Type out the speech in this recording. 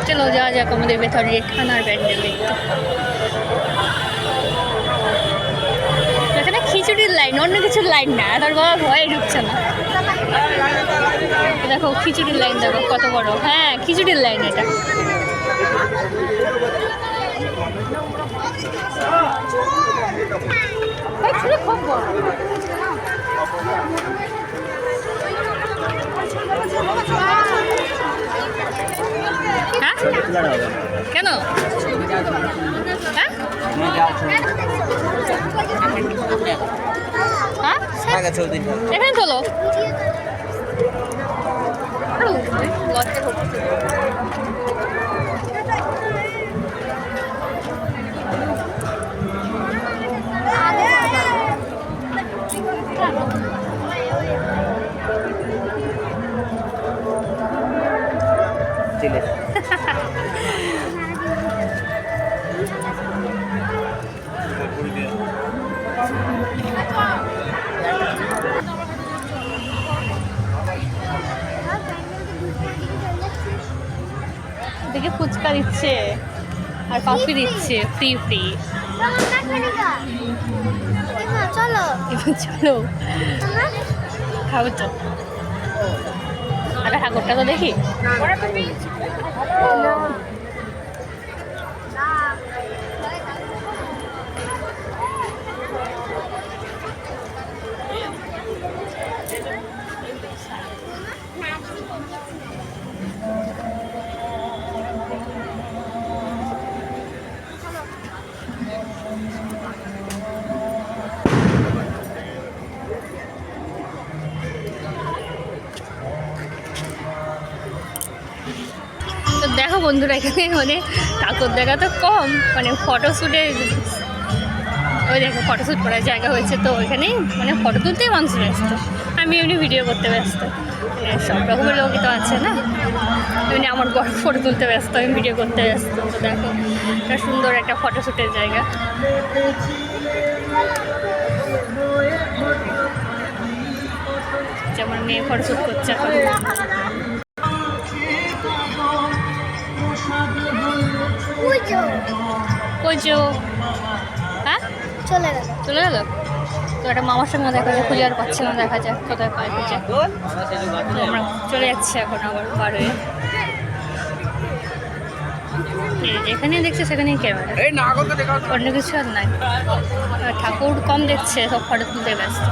চলো যাওয়া যাক আমাদের ভেতরে খানার প্যান্ডেল দেখতে। এখানে খিচুড়ির লাইন, অন্য কিছুর লাইন না। তোর বাবা ভয়ে ঢুকছে না। দেখো খিচুড়ির লাইন, দেখো কত বড়। হ্যাঁ খিচুড়ির লাইন এটা। হ্যাঁ কেন? হ্যাঁ এখানে চলো। দেখে ফুচকা দিচ্ছে আর কফি দিচ্ছে ফ্রি ফ্রি। চলো চলো খাবো তো। আগে ঠাকুরটা তো দেখি। তো দেখো বন্ধুরা, এখানে মানে ঠাকুর দেখা তো কম, মানে ফটোশ্যুটে ওই দেখো ফটোশ্যুট করার জায়গা হয়েছে। তো ওইখানেই মানে ফটো তুলতেই মানুষ ব্যস্ত। আমি এমনি ভিডিও করতে ব্যস্ত। সব রকমের লোকই তো আছে না, এমনি আমার বড় ফটো তুলতে ব্যস্ত, আমি ভিডিও করতে ব্যস্ত। তো দেখো একটা সুন্দর একটা ফটোশ্যুটের জায়গা। যেমন মেয়ে ফটোশ্যুট করছে এখন। পুজো হ্যাঁ চলে গেল। তো একটা মামার সঙ্গে দেখা যায়, খুঁজে আর পাচ্ছি না, দেখা যাক কোথায় পায় খুঁজে। আমরা চলে যাচ্ছি এখন আবার বার হয়ে। যেখানে দেখছে সেখানেই ক্যামেরা, অন্য কিছু আর নাই। ঠাকুর কম দেখছে, সব ফটো তুলতে ব্যস্ত।